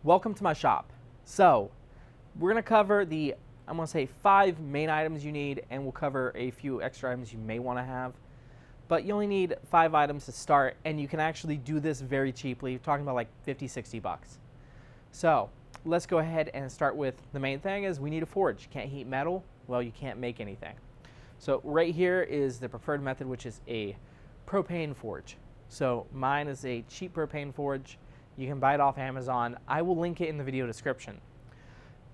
Welcome to my shop. So, we're going to cover I'm going to say 5 main items you need, and we'll cover a few extra items you may want to have. But you only need 5 items to start, and you can actually do this very cheaply. You're talking about like 50, 60 bucks. So, let's go ahead and start with the main thing is we need a forge. You can't heat metal, well, you can't make anything. So, right here is the preferred method, which is a propane forge. So, mine is a cheap propane forge. You can buy it off Amazon. I will link it in the video description.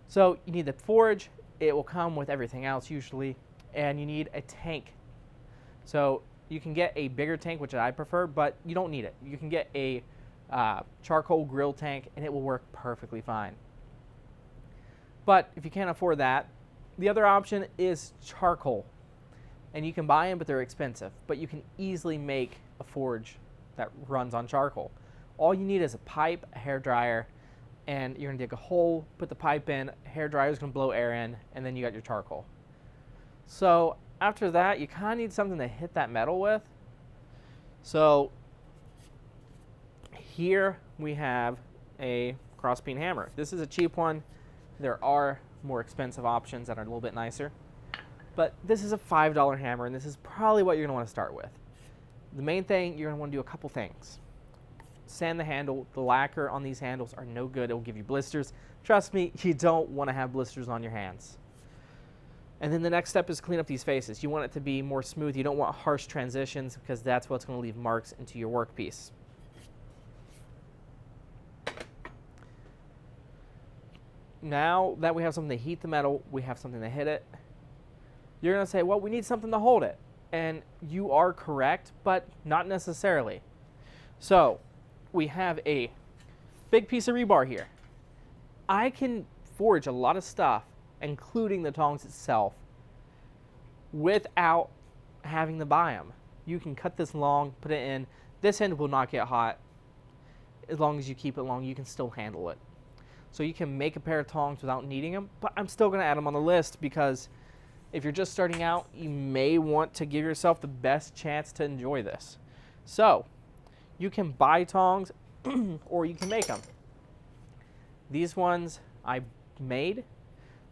So you need the forge. It will come with everything else usually. And you need a tank. So you can get a bigger tank, which I prefer, but you don't need it. You can get a charcoal grill tank, and it will work perfectly fine. But if you can't afford that, the other option is charcoal. And you can buy them, but they're expensive. But you can easily make a forge that runs on charcoal. All you need is a pipe, a hairdryer, and you're going to dig a hole, put the pipe in, hairdryer is going to blow air in, and then you got your charcoal. So after that, you kind of need something to hit that metal with. So here we have a cross-peen hammer. This is a cheap one. There are more expensive options that are a little bit nicer. But this is a $5 hammer, and this is probably what you're going to want to start with. The main thing, you're going to want to do a couple things. Sand the handle. The lacquer on these handles are no good. It will give you blisters. Trust me, you don't want to have blisters on your hands. And then the next step is clean up these faces. You want it to be more smooth. You don't want harsh transitions because that's what's going to leave marks into your workpiece. Now that we have something to heat the metal, we have something to hit it. You're going to say, well, we need something to hold it. And you are correct, but not necessarily. So we have a big piece of rebar here. I can forge a lot of stuff, including the tongs itself, without having to buy them. You can cut this long, put it in. This end will not get hot. As long as you keep it long, you can still handle it. So you can make a pair of tongs without needing them, but I'm still going to add them on the list because if you're just starting out, you may want to give yourself the best chance to enjoy this. So you can buy tongs or you can make them. These ones I made,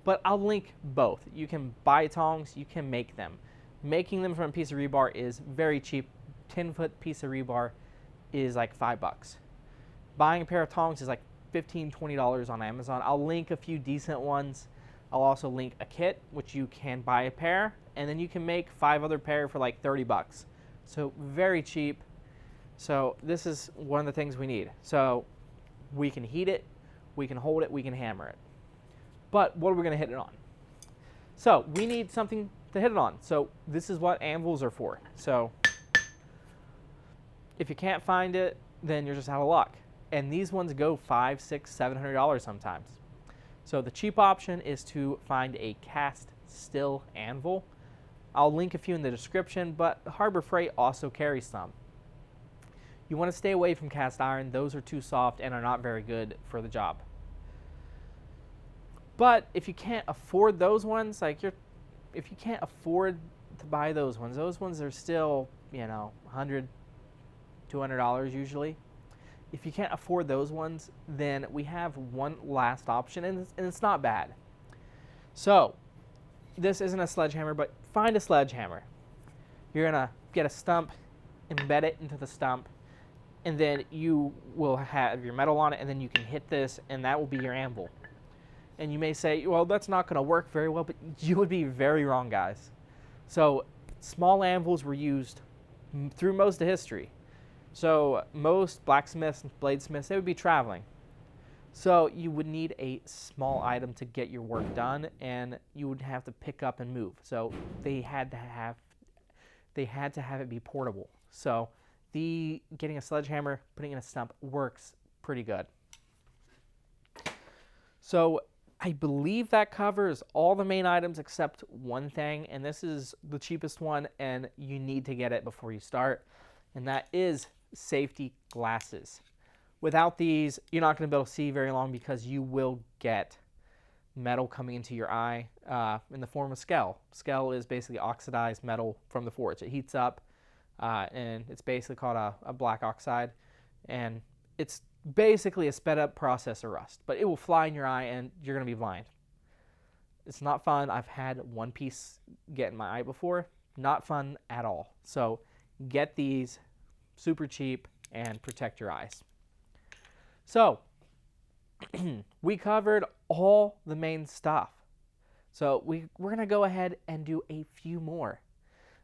but I'll link both. You can buy tongs, you can make them. Making them from a piece of rebar is very cheap. 10-foot piece of rebar is like $5. Buying a pair of tongs is like $15, $20 on Amazon. I'll link a few decent ones. I'll also link a kit, which you can buy a pair, and then you can make 5 other pair for like $30. So very cheap. So this is one of the things we need. So we can heat it, we can hold it, we can hammer it. But what are we going to hit it on? So we need something to hit it on. So this is what anvils are for. So if you can't find it, then you're just out of luck. And these ones go $500, $600, $700 sometimes. So the cheap option is to find a cast steel anvil. I'll link a few in the description, but Harbor Freight also carries some. You want to stay away from cast iron. Those are too soft and are not very good for the job. But if you can't afford those ones, if you can't afford to buy those ones are still, $100, $200 usually. If you can't afford those ones, then we have one last option, and it's not bad. So this isn't a sledgehammer, but find a sledgehammer. You're going to get a stump, embed it into the stump, and then you will have your metal on it, and then you can hit this, and that will be your anvil. And you may say, well, that's not going to work very well, but you would be very wrong, guys. So small anvils were used through most of history. So most blacksmiths, bladesmiths, they would be traveling. So you would need a small item to get your work done, and you would have to pick up and move. So they had to have it be portable. So getting a sledgehammer, putting in a stump works pretty good. So I believe that covers all the main items except one thing, and this is the cheapest one, and you need to get it before you start, and that is safety glasses. Without these, you're not going to be able to see very long because you will get metal coming into your eye in the form of scale. Scale is basically oxidized metal from the forge. It heats up, and it's basically called a black oxide, and it's basically a sped up process of rust, but it will fly in your eye and you're going to be blind. It's not fun. I've had one piece get in my eye before. Not fun at all. So get these, super cheap, and protect your eyes. So we covered all the main stuff. So we're going to go ahead and do a few more.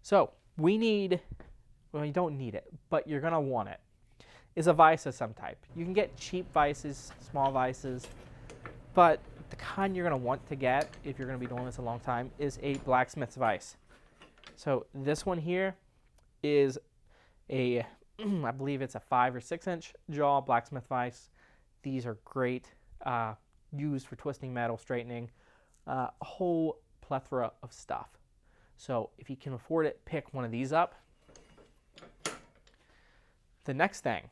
So we need, well, you don't need it, but you're going to want it, is a vise of some type. You can get cheap vices, small vices, but the kind you're going to want to get if you're going to be doing this a long time is a blacksmith's vise. So this one here is a, I believe it's a 5 or 6 inch jaw blacksmith vise. These are great, used for twisting metal, straightening, a whole plethora of stuff. So if you can afford it, pick one of these up. The next thing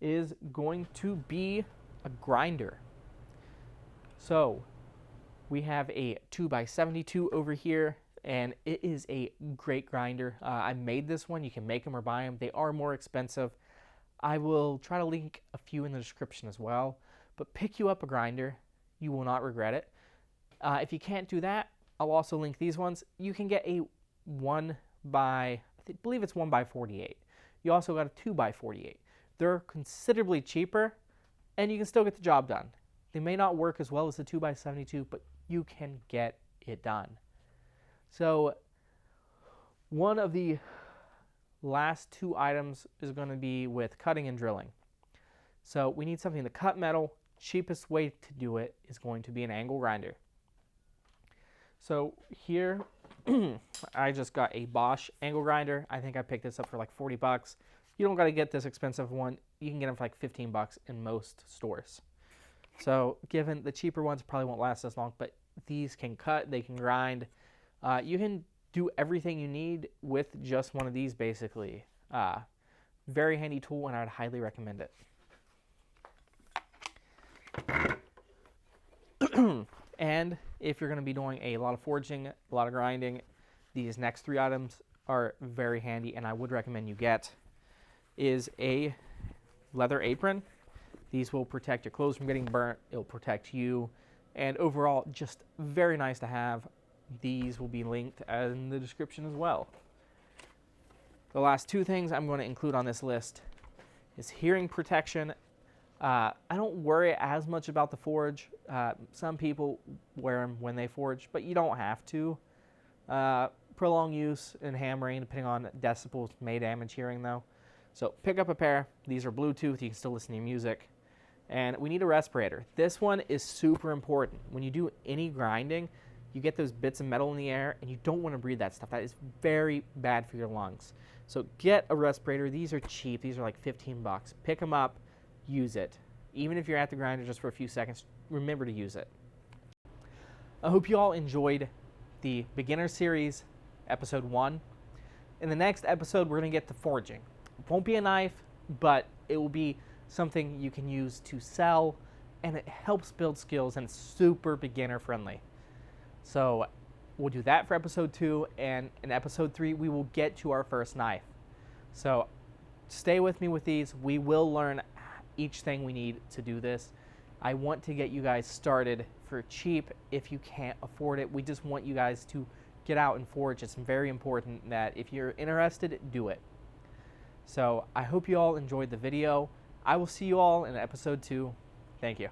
is going to be a grinder. So we have a 2x72 over here, and it is a great grinder. I made this one. You can make them or buy them. They are more expensive. I will try to link a few in the description as well, but pick you up a grinder. You will not regret it. If you can't do that, I'll also link these ones. You can get a 1 by, I believe it's 1 by 48. You also got a 2 by 48. They're considerably cheaper, and you can still get the job done. They may not work as well as the 2x72, but you can get it done. So one of the last 2 items is going to be with cutting and drilling. So we need something to cut metal. Cheapest way to do it is going to be an angle grinder. So here I just got a Bosch angle grinder. I think I picked this up for like 40 bucks. You don't got to get this expensive one. You can get them for like 15 bucks in most stores. So given the cheaper ones probably won't last as long, but these can cut, they can grind. You can do everything you need with just one of these basically. Very handy tool, and I would highly recommend it. And if you're going to be doing a lot of forging, a lot of grinding, these next 3 items are very handy, and I would recommend you get is a leather apron. These will protect your clothes from getting burnt. It'll protect you. And overall, just very nice to have. These will be linked in the description as well. The last 2 things I'm going to include on this list is hearing protection. I don't worry as much about the forge. Some people wear them when they forge, but you don't have to. Prolonged use and hammering, depending on decibels, may damage hearing though. So pick up a pair. These are Bluetooth. You can still listen to your music. And we need a respirator. This one is super important. When you do any grinding, you get those bits of metal in the air, and you don't want to breathe that stuff. That is very bad for your lungs. So get a respirator. These are cheap. These are like 15 bucks. Pick them up. Use it. Even if you're at the grinder just for a few seconds, remember to use it. I hope you all enjoyed the beginner series, episode 1. In the next episode, we're going to get to forging. It won't be a knife, but it will be something you can use to sell, and it helps build skills, and it's super beginner friendly. So we'll do that for episode 2, and in episode 3, we will get to our first knife. So stay with me with these. We will learn each thing we need to do this. I want to get you guys started for cheap if you can't afford it. We just want you guys to get out and forge. It's very important that if you're interested, do it. So I hope you all enjoyed the video. I will see you all in episode 2. Thank you.